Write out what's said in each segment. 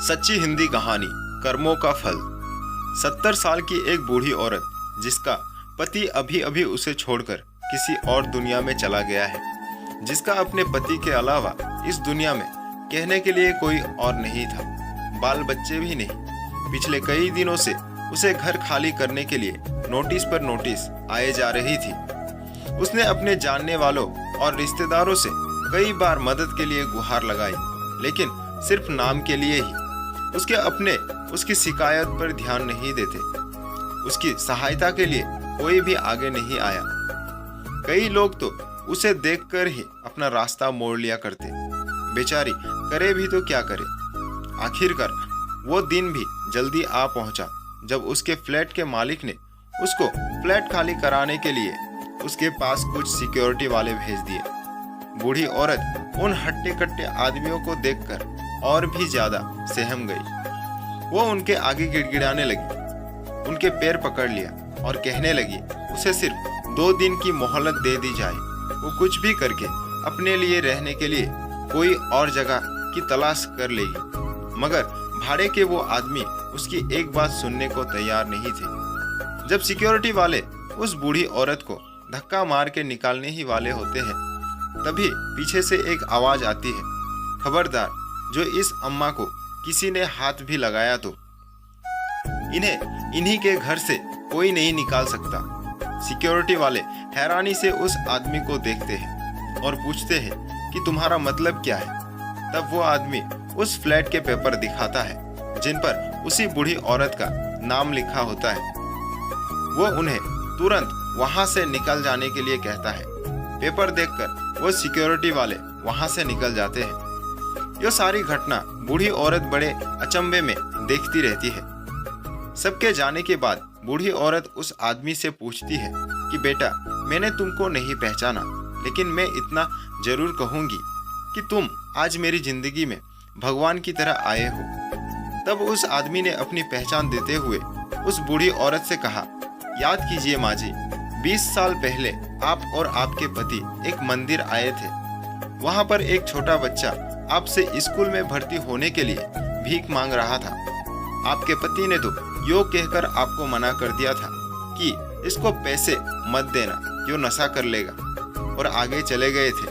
सच्ची हिंदी कहानी कर्मों का फल। 70 साल की एक बूढ़ी औरत जिसका पति अभी अभी उसे छोड़कर किसी और दुनिया में चला गया है, जिसका अपने पति के अलावा इस दुनिया में कहने के लिए कोई और नहीं था, बाल बच्चे भी नहीं। पिछले कई दिनों से उसे घर खाली करने के लिए नोटिस पर नोटिस आए जा रही थी। उसने अपने जानने वालों और रिश्तेदारों से कई बार मदद के लिए गुहार लगाई, लेकिन सिर्फ नाम के लिए ही। उसके अपने उसकी शिकायत पर ध्यान नहीं देते। उसकी सहायता के लिए कोई भी आगे नहीं आया। कई लोग तो उसे देखकर ही अपना रास्ता मोड़ लिया करते। बेचारी करे भी तो क्या करे। आखिरकार वो दिन भी जल्दी आ पहुंचा जब उसके फ्लैट के मालिक ने उसको फ्लैट खाली कराने के लिए उसके पास कुछ सिक्योरिटी वाले भेज दिए। बूढ़ी औरत उन हट्टे कट्टे आदमियों को देखकर और भी ज्यादा सहम गई। वो उनके आगे गिड़गिड़ाने लगी, उनके पैर पकड़ लिया और कहने लगी उसे सिर्फ 2 दिन की मोहलत दे दी जाए। वो कुछ भी करके अपने लिए रहने के लिए कोई और जगह की तलाश कर लेगी। मगर भाड़े के वो आदमी उसकी एक बात सुनने को तैयार नहीं थे। जब सिक्योरिटी वाले उस बूढ़ी औरत को धक्का मार के निकालने ही वाले होते हैं, तभी पीछे से एक आवाज आती है, खबरदार, जो इस अम्मा को किसी ने हाथ भी लगाया तो इन्हीं के घर से कोई नहीं निकाल सकता। सिक्योरिटी वाले हैरानी से उस आदमी को देखते हैं और पूछते हैं कि तुम्हारा मतलब क्या है। तब वो आदमी उस फ्लैट के पेपर दिखाता है जिन पर उसी बूढ़ी औरत का नाम लिखा होता है। वो उन्हें तुरंत वहां से निकल जाने के लिए कहता है। पेपर देखकर वो सिक्योरिटी वाले वहां से निकल जाते हैं। यह सारी घटना बूढ़ी औरत बड़े अचंभे में देखती रहती है। सबके जाने के बाद बूढ़ी औरत उस आदमी से पूछती है कि बेटा, मैंने तुमको नहीं पहचाना, लेकिन मैं इतना जरूर कहूंगी कि तुम आज मेरी जिंदगी में भगवान की तरह आए हो। तब उस आदमी ने अपनी पहचान देते हुए उस बूढ़ी औरत से कहा, याद कीजिए माँ जी, 20 साल पहले आप और आपके पति एक मंदिर आए थे। वहां पर एक छोटा बच्चा आपसे स्कूल में भर्ती होने के लिए भीख मांग रहा था। आपके पति ने तो यो कहकर आपको मना कर दिया था कि इसको पैसे मत देना, यो नशा कर लेगा, और आगे चले गए थे।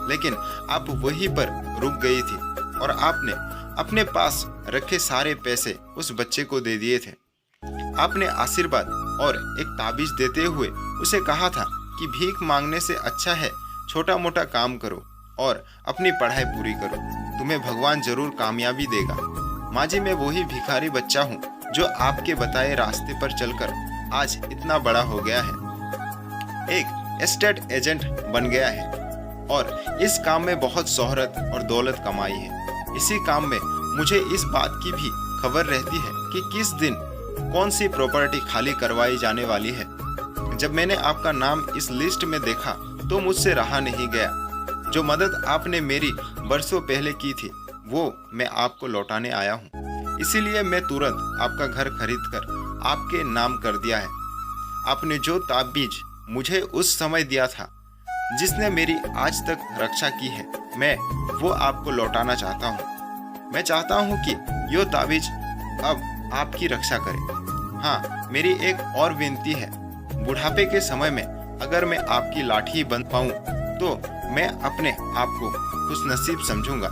लेकिन आप वहीं पर रुक गई थी और आपने अपने पास रखे सारे पैसे उस बच्चे को दे दिए थे। आपने आशीर्वाद और एक ताबीज देते हुए उसे कहा था कि भीख मांगने से अच्छा है छोटा मोटा काम करो और अपनी पढ़ाई पूरी करो, तुम्हें भगवान जरूर कामयाबी देगा। माँ जी, मैं वही भिखारी बच्चा हूँ जो आपके बताए रास्ते पर चलकर आज इतना बड़ा हो गया है, एक एस्टेट एजेंट बन गया है और इस काम में बहुत शोहरत और दौलत कमाई है। इसी काम में मुझे इस बात की भी खबर रहती है कि किस दिन कौन सी प्रॉपर्टी खाली करवाई जाने वाली है। जब मैंने आपका नाम इस लिस्ट में देखा तो मुझसे रहा नहीं गया। जो मदद आपने मेरी बरसों पहले की थी वो मैं आपको लौटाने आया हूँ। इसीलिए मैं तुरंत आपका घर खरीदकर आपके नाम कर दिया है। आपने जो ताबीज मुझे उस समय दिया था, जिसने मेरी आज तक रक्षा की है, मैं वो आपको लौटाना चाहता हूँ। मैं चाहता हूँ कि यो ताबीज अब आपकी रक्षा करे। हाँ, मेरी एक और विनती है, बुढ़ापे के समय में अगर मैं आपकी लाठी बन पाऊँ तो मैं अपने आप को खुशनसीब समझूंगा।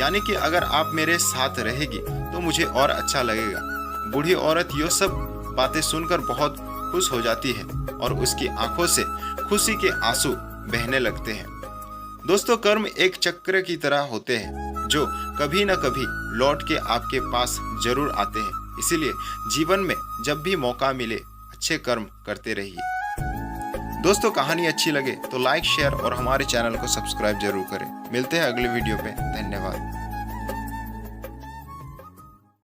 यानी कि अगर आप मेरे साथ रहेगी तो मुझे और अच्छा लगेगा। बूढ़ी औरत ये सब बातें सुनकर बहुत खुश हो जाती है और उसकी आंखों से खुशी के आंसू बहने लगते हैं। दोस्तों, कर्म एक चक्र की तरह होते हैं जो कभी न कभी लौट के आपके पास जरूर आते हैं। इसीलिए जीवन में जब भी मौका मिले अच्छे कर्म करते रहिए। दोस्तों, कहानी अच्छी लगे तो लाइक, शेयर और हमारे चैनल को सब्सक्राइब जरूर करें। मिलते हैं अगले वीडियो पे। धन्यवाद।